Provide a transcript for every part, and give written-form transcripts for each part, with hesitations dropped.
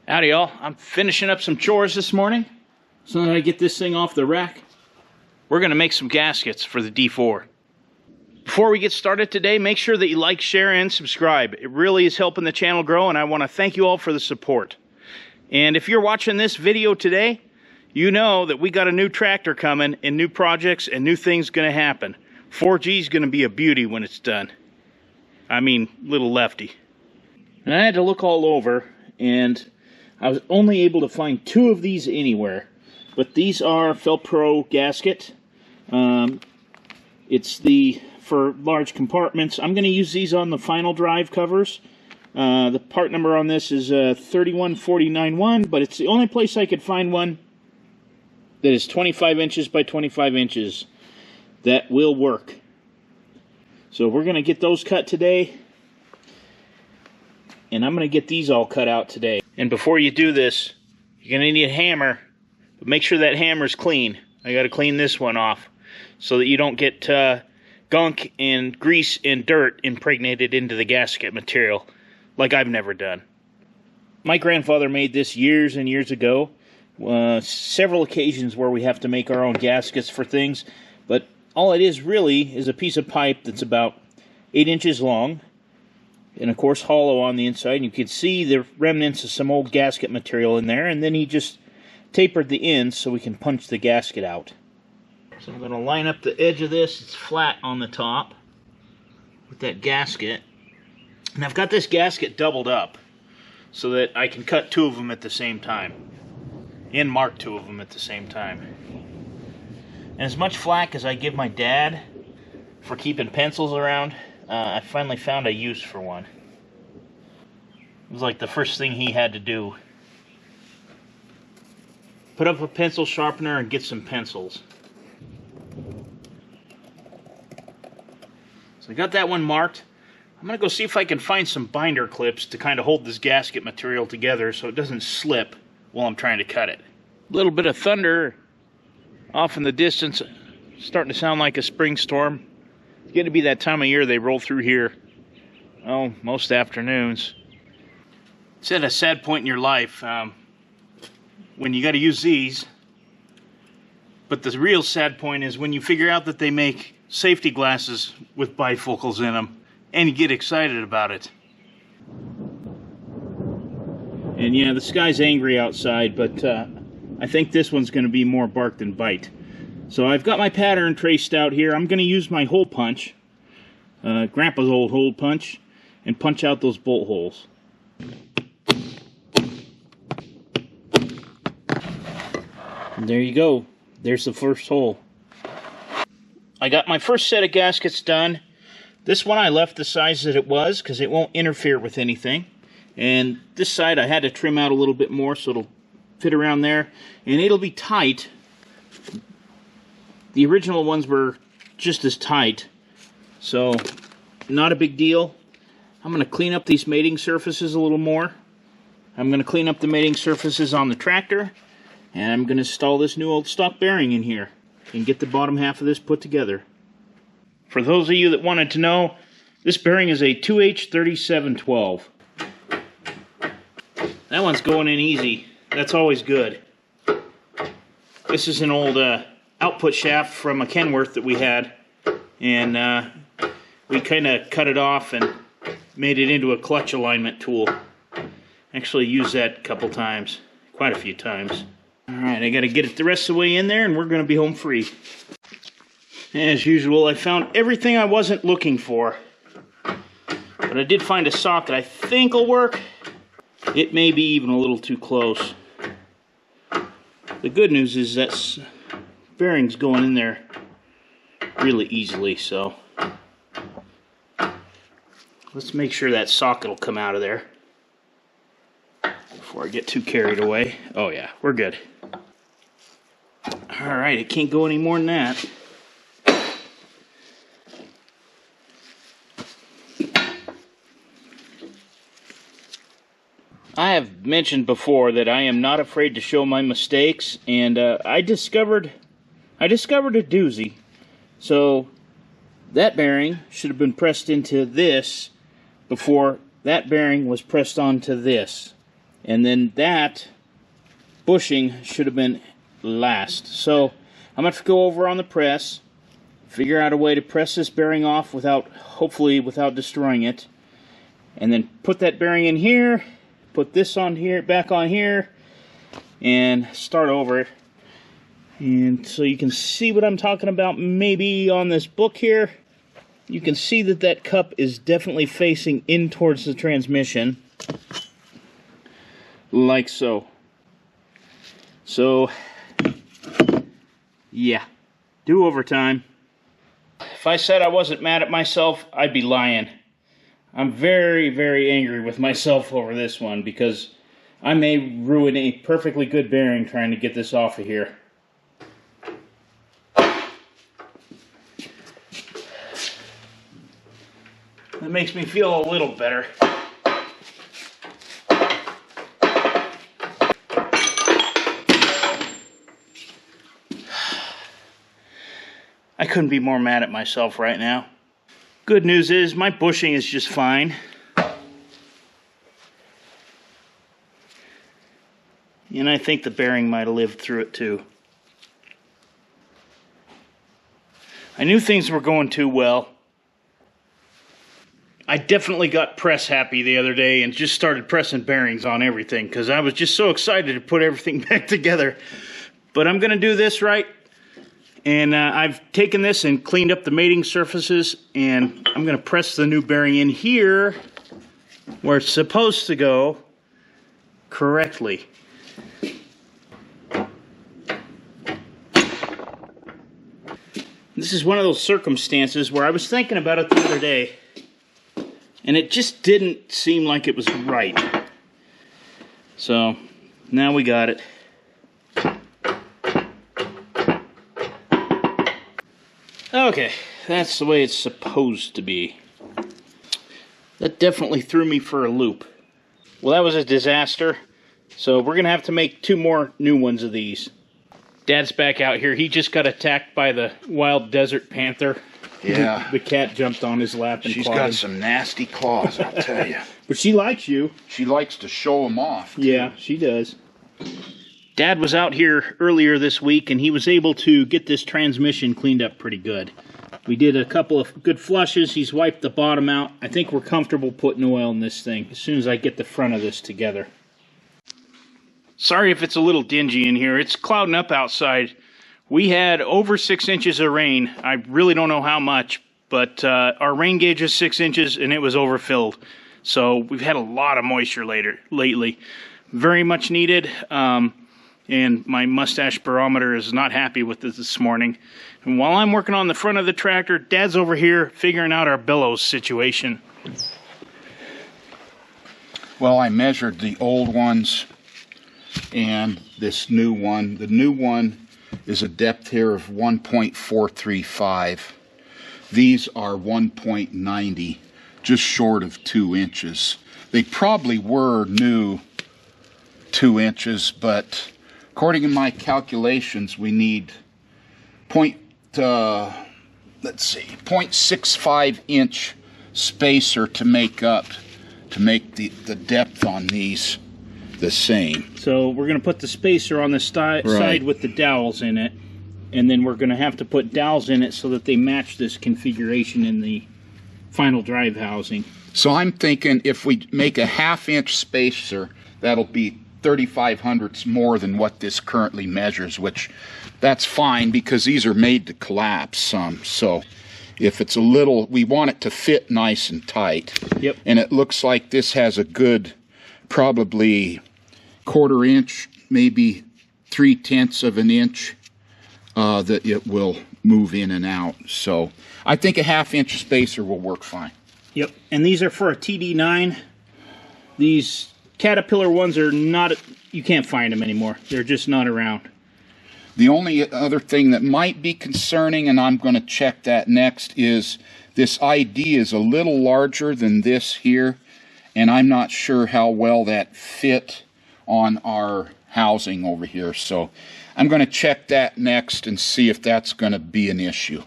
Howdy y'all, I'm finishing up some chores this morning so that I get this thing off the rack. We're going to make some gaskets for the D4. Before we get started today, make sure that you like, share, and subscribe. It really is helping the channel grow, and I want to thank you all for the support. And if you're watching this video today, you know that we got a new tractor coming and new projects and new things going to happen. 4G is going to be a beauty when it's done. I mean, Lil Lefty. And I had to look all over, and I was only able to find 2 of these anywhere. But these are Felpro gasket. It's for large compartments. I'm going to use these on the final drive covers. The part number on this is 31491, but it's the only place I could find one that is 25 inches by 25 inches that will work. So we're going to get those cut today, and I'm going to get these all cut out today. And before you do this, you're going to need a hammer, but make sure that hammer's clean. I got to clean this one off so that you don't get gunk and grease and dirt impregnated into the gasket material like I've never done. My grandfather made this years and years ago. Several occasions where we have to make our own gaskets for things, but all it is really is a piece of pipe that's about 8 inches long, and of course hollow on the inside. You can see the remnants of some old gasket material in there, and then he just tapered the ends so we can punch the gasket out. So I'm going to line up the edge of this. It's flat on the top with that gasket, and I've got this gasket doubled up so that I can cut 2 of them at the same time and mark 2 of them at the same time. And as much flack as I give my dad for keeping pencils around, I finally found a use for one. It was like the first thing he had to do. Put up a pencil sharpener and get some pencils. So I got that one marked. I'm going to go see if I can find some binder clips to kind of hold this gasket material together so it doesn't slip while I'm trying to cut it. A little bit of thunder off in the distance, starting to sound like a spring storm. It's going to be that time of year they roll through here. Oh, most afternoons. It's at a sad point in your life when you got to use these. But the real sad point is when you figure out that they make safety glasses with bifocals in them, and you get excited about it. And yeah, the sky's angry outside, but I think this one's going to be more bark than bite. So I've got my pattern traced out here. I'm going to use my hole punch, Grandpa's old hole punch, and punch out those bolt holes. And there you go. There's the first hole. I got my first set of gaskets done. This one I left the size that it was because it won't interfere with anything. And this side I had to trim out a little bit more so it'll fit around there. And it'll be tight. The original ones were just as tight. So, not a big deal. I'm going to clean up these mating surfaces a little more. I'm going to clean up the mating surfaces on the tractor. And I'm going to install this new old stock bearing in here and get the bottom half of this put together. For those of you that wanted to know, this bearing is a 2H3712. That one's going in easy. That's always good. This is an old output shaft from a Kenworth that we had, and we kind of cut it off and made it into a clutch alignment tool. Actually used that a couple times, quite a few times. Alright, I got to get it the rest of the way in there, and we're going to be home free. As usual, I found everything I wasn't looking for. But I did find a socket I think will work. It may be even a little too close. The good news is that bearing's going in there really easily, so let's make sure that socket will come out of there before I get too carried away. Oh yeah, we're good. Alright, it can't go any more than that. I have mentioned before that I am not afraid to show my mistakes, and I discovered a doozy. So that bearing should have been pressed into this before that bearing was pressed onto this. And then that bushing should have been last. So I'm going to go over on the press, figure out a way to press this bearing off without, hopefully without destroying it, and then put that bearing in here, put this on here, back on here, and start over. And so you can see what I'm talking about maybe on this book here. You can see that that cup is definitely facing in towards the transmission, like so. So, yeah, do overtime. If I said I wasn't mad at myself, I'd be lying. I'm very, very angry with myself over this one because I may ruin a perfectly good bearing trying to get this off of here. That makes me feel a little better. I couldn't be more mad at myself right now. Good news is my bushing is just fine. And I think the bearing might have lived through it too. I knew things were going too well. I definitely got press happy the other day and just started pressing bearings on everything because I was just so excited to put everything back together. But I'm going to do this right. And I've taken this and cleaned up the mating surfaces, and I'm going to press the new bearing in here where it's supposed to go correctly. This is one of those circumstances where I was thinking about it the other day, and it just didn't seem like it was right. So, now we got it. Okay, that's the way it's supposed to be. That definitely threw me for a loop. Well, that was a disaster. So we're going to have to make 2 more new ones of these. Dad's back out here. He just got attacked by the wild desert panther. Yeah. The cat jumped on his lap and She's clawed got him. some nasty claws, I'll tell you. But she likes you. She likes to show them off, too. Yeah, she does. Dad was out here earlier this week, and he was able to get this transmission cleaned up pretty good. We did a couple of good flushes. He's wiped the bottom out. I think we're comfortable putting oil in this thing as soon as I get the front of this together. Sorry if it's a little dingy in here. It's clouding up outside. We had over 6 inches of rain. I really don't know how much, but our rain gauge is 6 inches, and it was overfilled. So we've had a lot of moisture lately. Very much needed. And my mustache barometer is not happy with this morning. And while I'm working on the front of the tractor, Dad's over here figuring out our bellows situation. Well, I measured the old ones and this new one. The new one is a depth here of 1.435. These are 1.90, just short of 2 inches. They probably were new 2 inches, but according to my calculations, we need 0.65 inch spacer to make the depth on these the same. So we're going to put the spacer on the side with the dowels in it, and then we're going to have to put dowels in it so that they match this configuration in the final drive housing. So I'm thinking if we make a 1/2 inch spacer, that'll be 35 hundredths more than what this currently measures, which that's fine because these are made to collapse some. So if it's a little, we want it to fit nice and tight. Yep. And it looks like this has a good, probably 1/4 inch, maybe 3/10 of an inch that it will move in and out. So I think a 1/2 inch spacer will work fine. Yep. And these are for a TD9. These Caterpillar ones are not, you can't find them anymore. They're just not around. The only other thing that might be concerning, and I'm going to check that next, is this ID is a little larger than this here, and I'm not sure how well that fit on our housing over here. So I'm going to check that next and see if that's going to be an issue.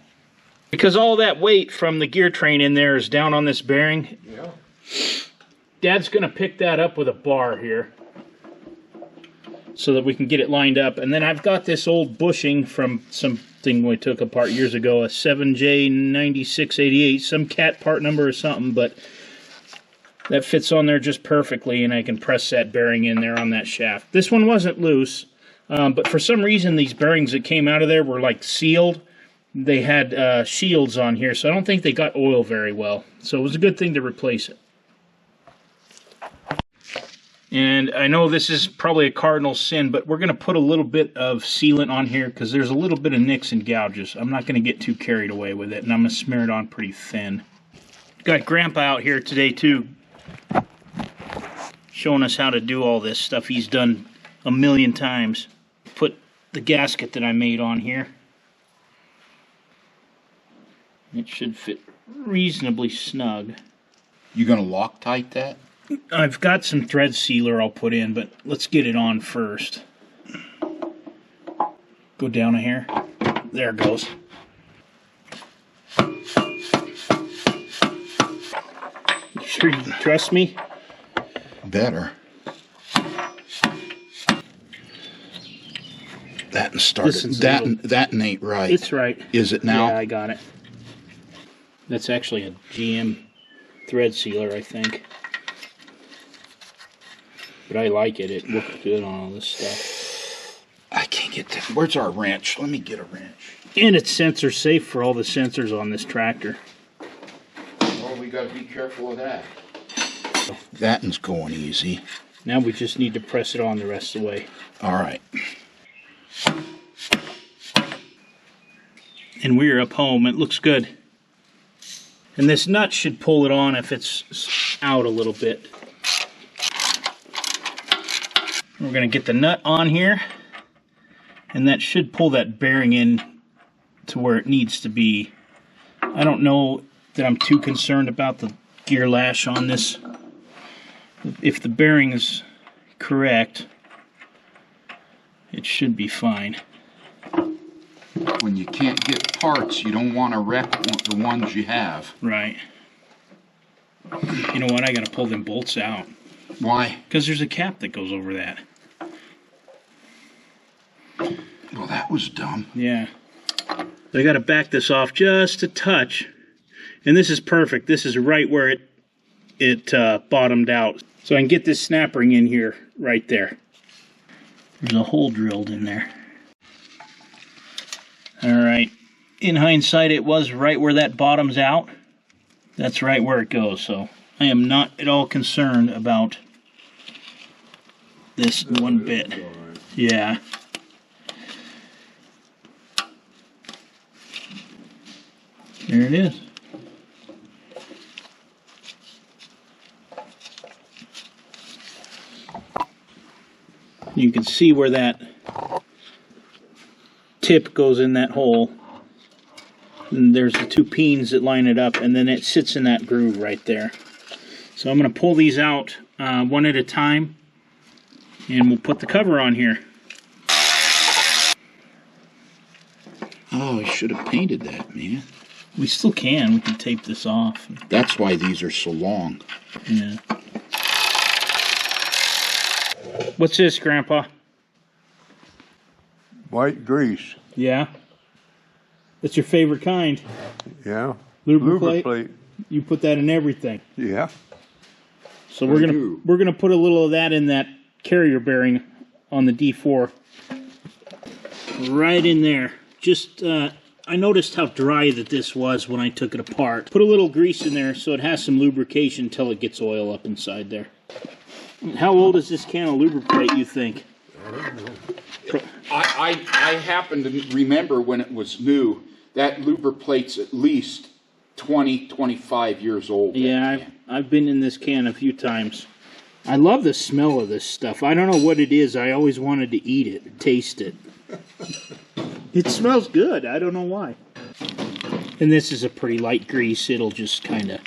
Because all that weight from the gear train in there is down on this bearing. Yeah. Dad's going to pick that up with a bar here. so that we can get it lined up. And then I've got this old bushing from something we took apart years ago, a 4G9986, some cat part number or something, but that fits on there just perfectly, and I can press that bearing in there on that shaft. This one wasn't loose, but for some reason these bearings that came out of there were like sealed. They had shields on here, so I don't think they got oil very well. So it was a good thing to replace it. And I know this is probably a cardinal sin, but we're going to put a little bit of sealant on here because there's a little bit of nicks and gouges. I'm not going to get too carried away with it, and I'm going to smear it on pretty thin. Got Grandpa out here today too, showing us how to do all this stuff he's done a million times. Put the gasket that I made on here. It should fit reasonably snug. You going to Loctite that? I've got some thread sealer I'll put in, but let's get it on first. Go down a hair. There it goes. You sure you trust me? Better. That started. That ain't right. It's right. Is it now? Yeah, I got it. That's actually a GM thread sealer, I think. But I like it. It looks good on all this stuff. I can't get that. Where's our wrench? Let me get a wrench. And it's sensor safe for all the sensors on this tractor. Well, we got to be careful of that. That one's going easy. Now we just need to press it on the rest of the way. All right. And we're up home. It looks good. And this nut should pull it on if it's out a little bit. We're going to get the nut on here, and that should pull that bearing in to where it needs to be. I don't know that I'm too concerned about the gear lash on this. If the bearing is correct, it should be fine. When you can't get parts, you don't want to wreck the ones you have. Right. You know what? I got to pull them bolts out. Why? Because there's a cap that goes over that. Well, that was dumb. Yeah. I got to back this off just a touch. And this is perfect. This is right where it bottomed out. So I can get this snap ring in here, right there. There's a hole drilled in there. Alright. In hindsight, it was right where that bottoms out. That's right where it goes. So I am not at all concerned about this one bit. Yeah. There it is. You can see where that tip goes in that hole. And there's the two pins that line it up, and then it sits in that groove right there. So I'm going to pull these out one at a time, and we'll put the cover on here. Oh, I should have painted that, man. We still can. We can tape this off. That's why these are so long. Yeah. What's this, Grandpa? White grease. Yeah. That's your favorite kind. Yeah. Lubriplate. You put that in everything. Yeah. So we're gonna put a little of that in that carrier bearing on the D4. Right in there. Just I noticed how dry that this was when I took it apart. Put a little grease in there so it has some lubrication until it gets oil up inside there. How old is this can of lubricate, you think? I don't know. I happen to remember when it was new, that lubriplate's at least 20, 25 years old. Yeah, I've been in this can a few times. I love the smell of this stuff. I don't know what it is. I always wanted to eat it, taste it. It smells good. I don't know why. And this is a pretty light grease. It'll just kind of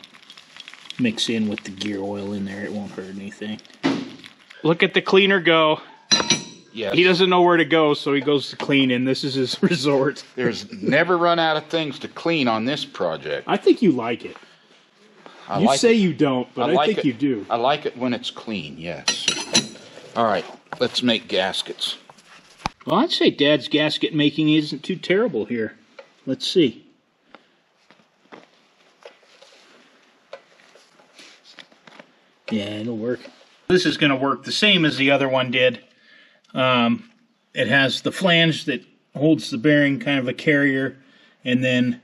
mix in with the gear oil in there. It won't hurt anything. Look at the cleaner go. Yes. He doesn't know where to go, so he goes to clean, and this is his resort. There's never run out of things to clean on this project. I think you like it. You say you don't, but I think you do. I like it when it's clean, yes. All right, let's make gaskets. Well, I'd say Dad's gasket making isn't too terrible here. Let's see. Yeah, it'll work. This is going to work the same as the other one did. It has the flange that holds the bearing, kind of a carrier, and then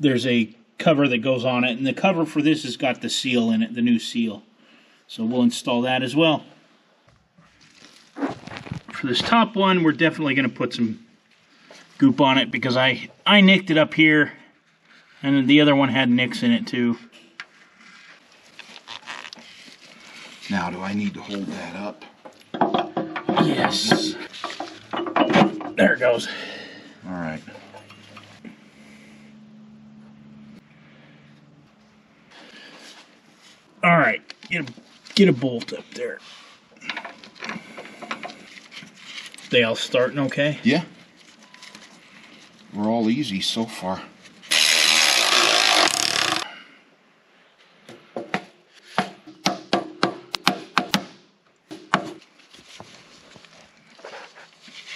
there's a cover that goes on it, and the cover for this has got the seal in it, the new seal. So we'll install that as well. For this top one, we're definitely going to put some goop on it because I nicked it up here, and then the other one had nicks in it too. Now, do I need to hold that up? Yes. There it goes. All right. All right, get a bolt up there. They all starting okay? Yeah. We're all easy so far.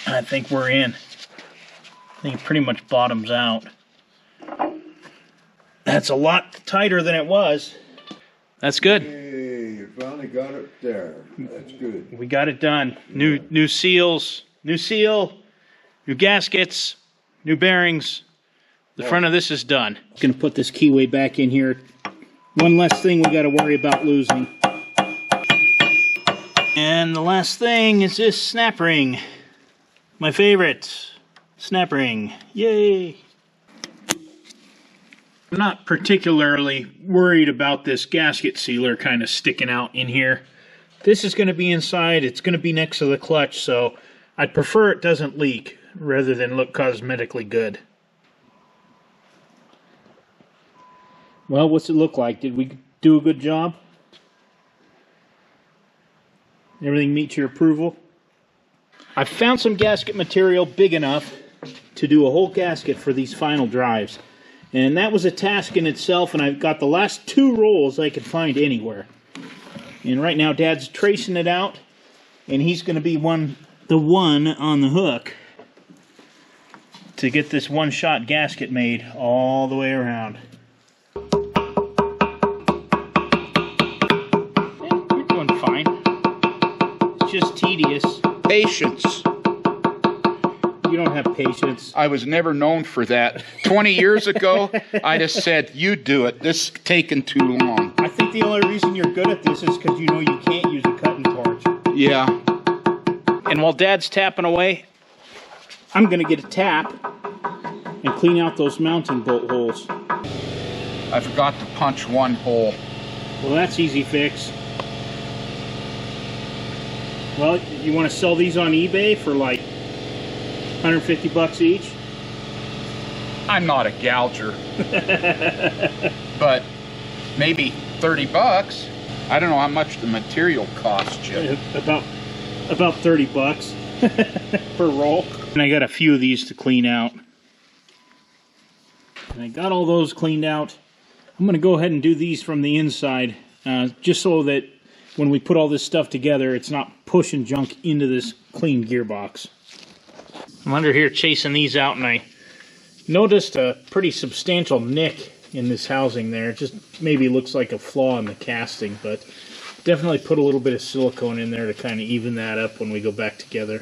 I think we're in. I think it pretty much bottoms out. That's a lot tighter than it was. That's good. Hey, you finally got it there. That's good. We got it done. New seals, new seal, new gaskets, new bearings. The front of this is done. Gonna put this keyway back in here. One less thing we got to worry about losing. And the last thing is this snap ring. My favorite snap ring. Yay! I'm not particularly worried about this gasket sealer kind of sticking out in here. This is going to be inside. It's going to be next to the clutch, so I'd prefer it doesn't leak rather than look cosmetically good. Well, what's it look like? Did we do a good job? Everything meets your approval? I found some gasket material big enough to do a whole gasket for these final drives. And that was a task in itself, and I've got the last 2 rolls I could find anywhere. And right now Dad's tracing it out, and he's going to be the one on the hook to get this one-shot gasket made all the way around. You're doing fine. It's just tedious. Patience. You don't have patience. I was never known for that. 20 years ago, I just said, you do it. This is taking too long. I think the only reason you're good at this is because you know you can't use a cutting torch. Yeah. And while Dad's tapping away, I'm going to get a tap and clean out those mounting bolt holes. I forgot to punch one hole. Well, that's easy fix. Well, you want to sell these on eBay for like 150 bucks each? I'm not a gouger. But maybe 30 bucks. I don't know how much the material costs you. About 30 bucks per roll. And I got a few of these to clean out. And I got all those cleaned out. I'm going to go ahead and do these from the inside, just so that when we put all this stuff together, it's not pushing junk into this clean gearbox. I'm under here chasing these out, and I noticed a pretty substantial nick in this housing there. It just maybe looks like a flaw in the casting, but definitely put a little bit of silicone in there to kind of even that up when we go back together.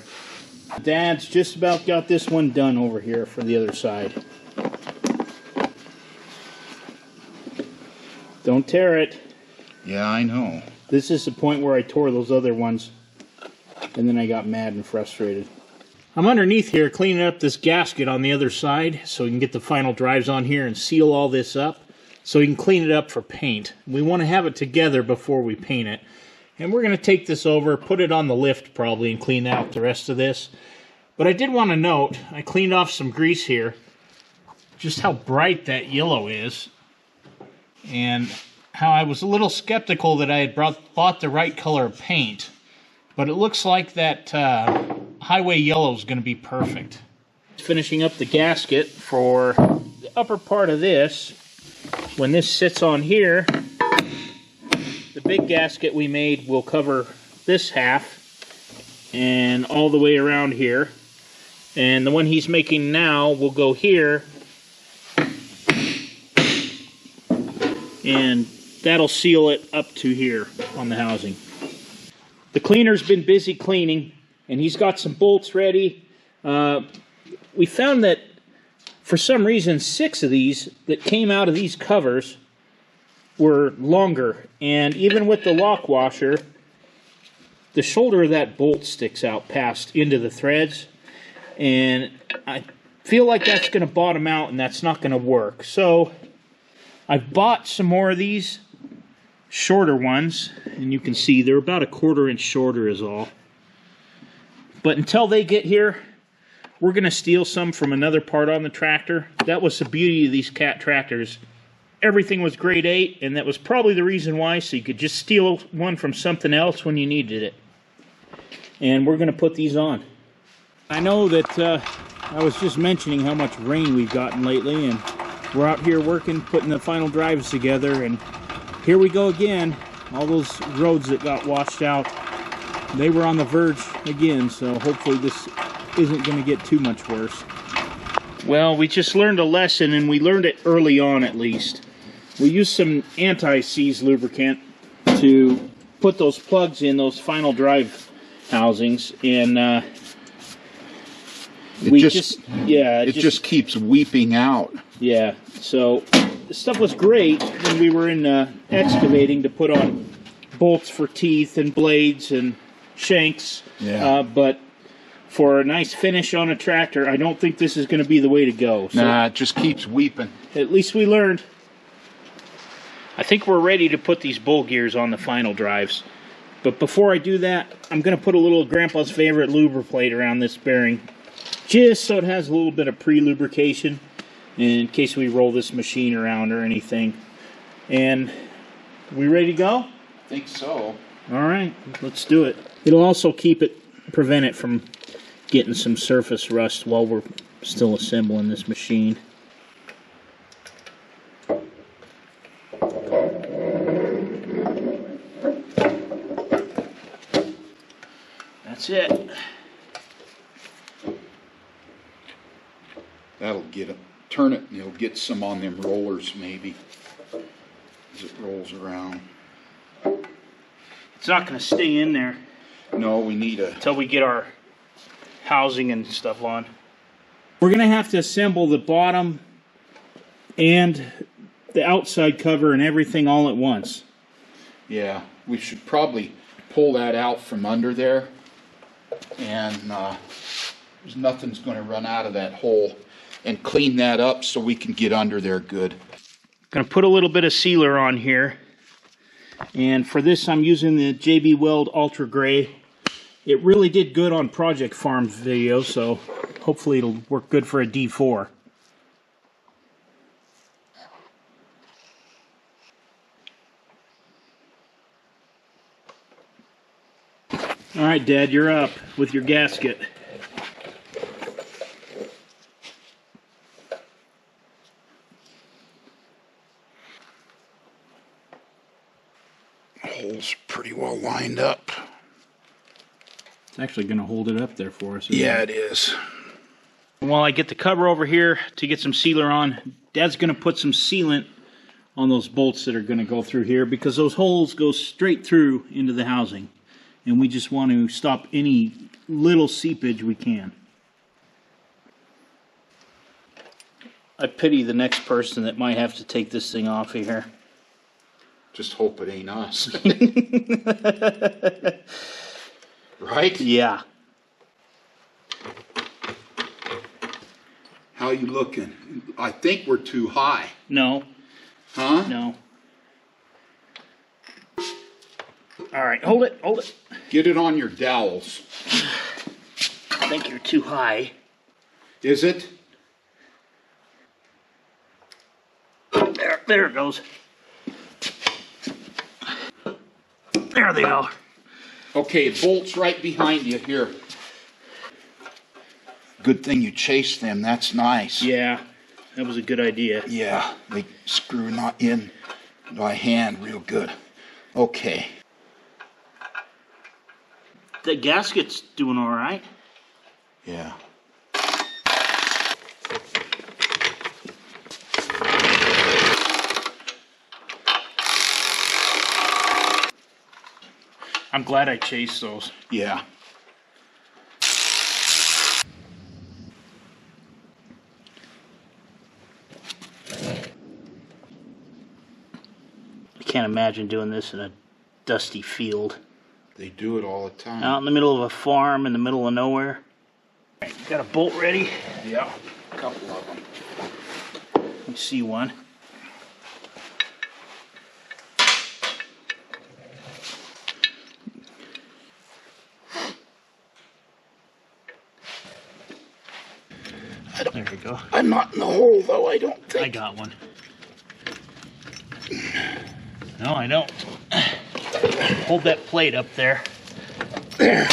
Dad's just about got this one done over here for the other side. Don't tear it. Yeah, I know. This is the point where I tore those other ones, and then I got mad and frustrated. I'm underneath here cleaning up this gasket on the other side so we can get the final drives on here and seal all this up so we can clean it up for paint. We want to have it together before we paint it. And we're going to take this over, put it on the lift probably, and clean out the rest of this. But I did want to note, I cleaned off some grease here, just how bright that yellow is, and how I was a little skeptical that I had bought the right color of paint. But it looks like that highway yellow is going to be perfect. Finishing up the gasket for the upper part of this. When this sits on here, the big gasket we made will cover this half and all the way around here. And the one he's making now will go here. And that'll seal it up to here on the housing. The cleaner's been busy cleaning, and he's got some bolts ready. We found that for some reason 6 of these that came out of these covers were longer, and even with the lock washer, the shoulder of that bolt sticks out past into the threads, and I feel like that's going to bottom out and that's not going to work. So I've bought some more of these shorter ones, and you can see they're about 1/4 inch shorter is all. But until they get here, we're going to steal some from another part on the tractor. That was the beauty of these Cat tractors. Everything was grade 8, and that was probably the reason why, so you could just steal one from something else when you needed it. And we're going to put these on. I know that I was just mentioning how much rain we've gotten lately, and we're out here working, putting the final drives together, and here we go again. All those roads that got washed out, they were on the verge again, so hopefully this isn't going to get too much worse. Well, we just learned a lesson, and we learned it early on at least. We used some anti-seize lubricant to put those plugs in those final drive housings, and it just keeps weeping out. Yeah, so the stuff was great when we were in excavating to put on bolts for teeth and blades and shanks. Yeah. But for a nice finish on a tractor, I don't think this is going to be the way to go. So nah, it just keeps weeping. At least we learned. I think we're ready to put these bull gears on the final drives. But before I do that, I'm going to put a little Grandpa's favorite lubriplate around this bearing, just so it has a little bit of pre-lubrication in case we roll this machine around or anything. And we ready to go? I think so. All right, let's do it. It'll also prevent it from getting some surface rust while we're still assembling this machine. That's it. That'll get it. Turn it and it'll get some on them rollers maybe as it rolls around. It's not going to stay in there. No, we need until we get our housing and stuff on. We're going to have to assemble the bottom and the outside cover and everything all at once. Yeah, we should probably pull that out from under there, and nothing's going to run out of that hole, and clean that up so we can get under there good. Going to put a little bit of sealer on here, and for this I'm using the JB Weld Ultra Gray. It really did good on Project Farm video, so hopefully it'll work good for a D4. Alright, Dad, you're up with your gasket. Hole's pretty well lined up. It's actually going to hold it up there for us. Yeah, it is. While I get the cover over here to get some sealer on, Dad's going to put some sealant on those bolts that are going to go through here, because those holes go straight through into the housing, and we just want to stop any little seepage we can. I pity the next person that might have to take this thing off of here. Just hope it ain't us. Right? Yeah. How you looking? I think we're too high. No. Huh? No. All right, hold it, hold it. Get it on your dowels. I think you're too high. Is it? There it goes. There they go. Okay, it bolts right behind you here. Good thing you chased them. That's nice. Yeah, that was a good idea. Yeah, they screw not in by hand real good. Okay. The gasket's doing all right. Yeah. I'm glad I chased those. Yeah. I can't imagine doing this in a dusty field. They do it all the time. Out in the middle of a farm in the middle of nowhere. Right, got a bolt ready? Yeah. A couple of them. Let me see one. There we go. I'm not in the hole though, I don't think. I got one. No, I don't. Hold that plate up there. There.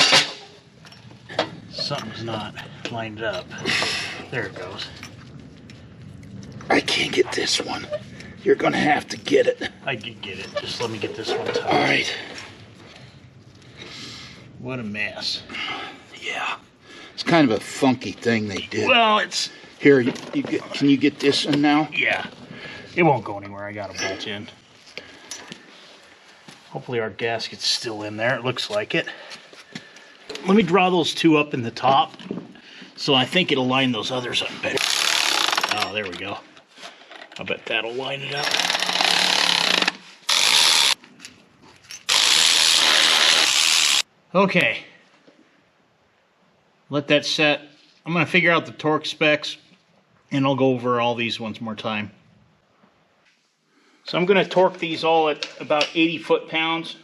Something's not lined up. There it goes. I can't get this one. You're gonna have to get it. I did get it. Just let me get this one tight. Alright. What a mess. Yeah. It's kind of a funky thing they did. Well, it's... Here, can you get this in now? Yeah. It won't go anywhere. I got a bolt in. Hopefully our gasket's still in there. It looks like it. Let me draw those two up in the top. So I think it'll line those others up better. Oh, there we go. I bet that'll line it up. Okay. Let that set. I'm going to figure out the torque specs, and I'll go over all these ones more time. So I'm going to torque these all at about 80 foot-pounds.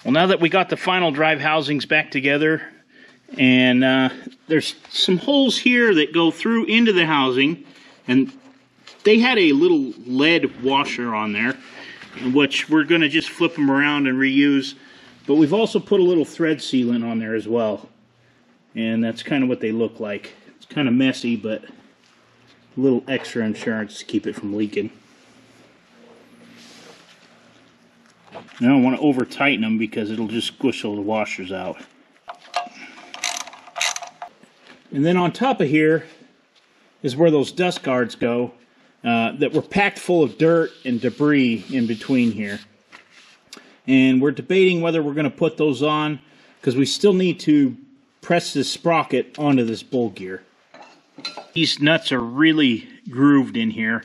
Now that we got the final drive housings back together, and there's some holes here that go through into the housing, and they had a little lead washer on there, which we're going to just flip them around and reuse, but we've also put a little thread sealant on there as well, and that's kind of what they look like. It's kind of messy, but a little extra insurance to keep it from leaking. I don't want to over tighten them because it'll just squish all the washers out. And then on top of here is where those dust guards go that were packed full of dirt and debris in between here. And we're debating whether we're going to put those on because we still need to press this sprocket onto this bowl gear. These nuts are really grooved in here.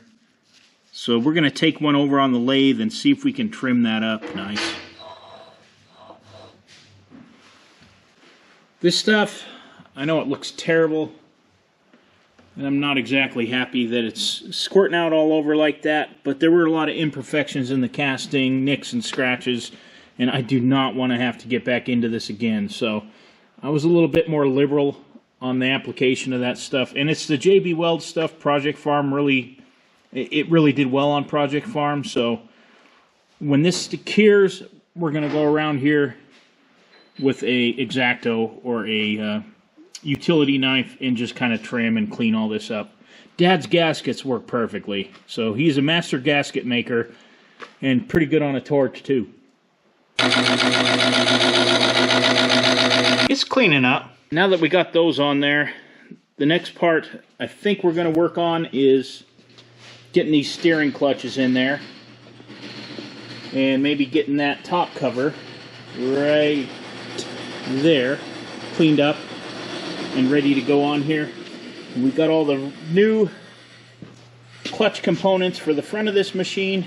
So we're going to take one over on the lathe and see if we can trim that up nice. This stuff, I know it looks terrible, and I'm not exactly happy that it's squirting out all over like that, but there were a lot of imperfections in the casting, nicks and scratches, and I do not want to have to get back into this again. So I was a little bit more liberal on the application of that stuff, and it's the JB Weld stuff. Project Farm really, it really did well on Project Farm. So when this cures, we're going to go around here with a X-Acto or a utility knife and just kind of trim and clean all this up. Dad's gaskets work perfectly, so he's a master gasket maker and pretty good on a torch too. It's cleaning up. Now that we got those on there, the next part I think we're going to work on is getting these steering clutches in there and maybe getting that top cover right there cleaned up and ready to go on here. We got all the new clutch components for the front of this machine,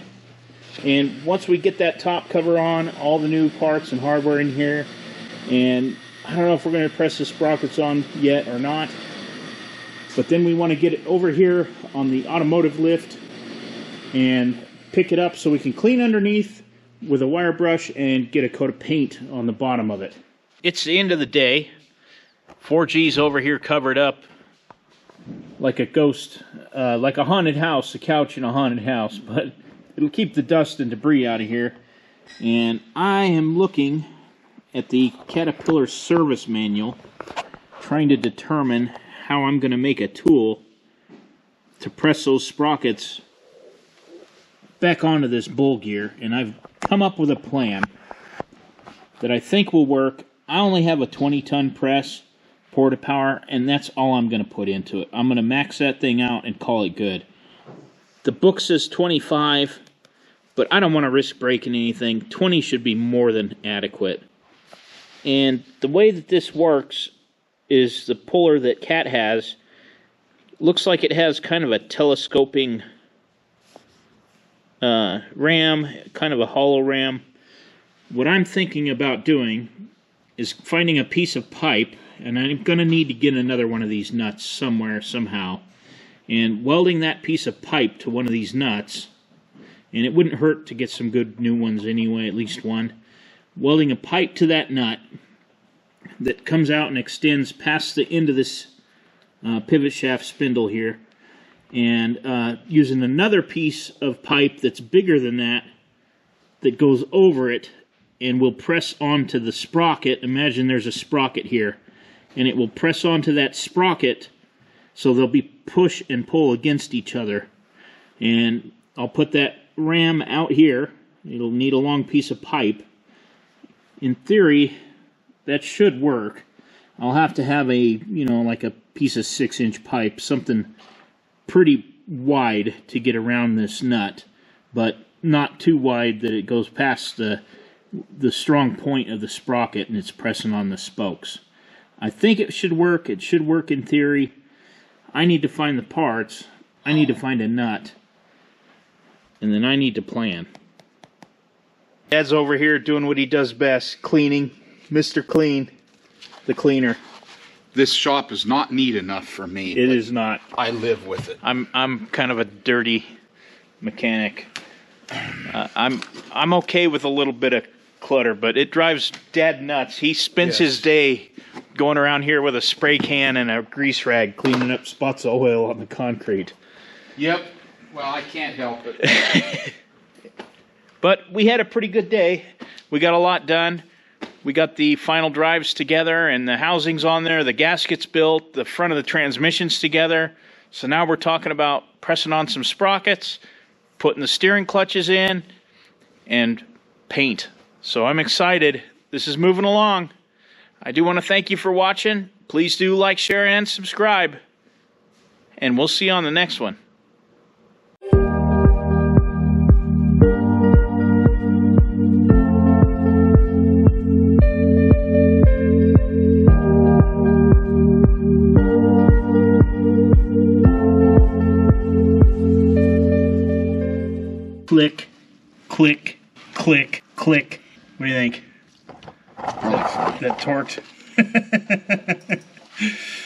and once we get that top cover on, all the new parts and hardware in here, and I don't know if we're going to press the sprockets on yet or not, but then we want to get it over here on the automotive lift and pick it up so we can clean underneath with a wire brush and get a coat of paint on the bottom of it. It's the end of the day. 4G's over here covered up like a ghost, like a haunted house, a couch in a haunted house, but it'll keep the dust and debris out of here. And I am looking at the Caterpillar service manual, trying to determine how I'm going to make a tool to press those sprockets back onto this bull gear. And I've come up with a plan that I think will work. I only have a 20-ton press, porta power, and that's all I'm going to put into it. I'm going to max that thing out and call it good. The book says 25, but I don't want to risk breaking anything. 20 should be more than adequate. And the way that this works is the puller that Cat has looks like it has kind of a telescoping ram, kind of a hollow ram. What I'm thinking about doing is finding a piece of pipe, and I'm going to need to get another one of these nuts somewhere, somehow, and welding that piece of pipe to one of these nuts, and it wouldn't hurt to get some good new ones anyway, at least one. Welding a pipe to that nut that comes out and extends past the end of this pivot shaft spindle here, and using another piece of pipe that's bigger than that that goes over it and will press onto the sprocket. Imagine there's a sprocket here, and it will press onto that sprocket, so they'll be push and pull against each other. And I'll put that ram out here. It'll need a long piece of pipe. In theory, that should work. I'll have to have a, you know, like a piece of 6-inch pipe, something pretty wide to get around this nut, but not too wide that it goes past the strong point of the sprocket and it's pressing on the spokes. I think it should work. It should work in theory. I need to find the parts. I need to find a nut. And then I need to plan. Dad's over here doing what he does best, cleaning. Mr. Clean, the cleaner. This shop is not neat enough for me. It is not. I live with it. I'm kind of a dirty mechanic. I'm okay with a little bit of clutter, but it drives Dad nuts. He spends his day going around here with a spray can and a grease rag cleaning up spots of oil on the concrete. Yep. Well, I can't help it. But we had a pretty good day. We got a lot done. We got the final drives together and the housings on there, the gaskets built, the front of the transmissions together. So now we're talking about pressing on some sprockets, putting the steering clutches in, and paint. So I'm excited. This is moving along. I do want to thank you for watching. Please do like, share, and subscribe. And we'll see you on the next one. Click, click, click, click. What do you think? I like that. That torqued?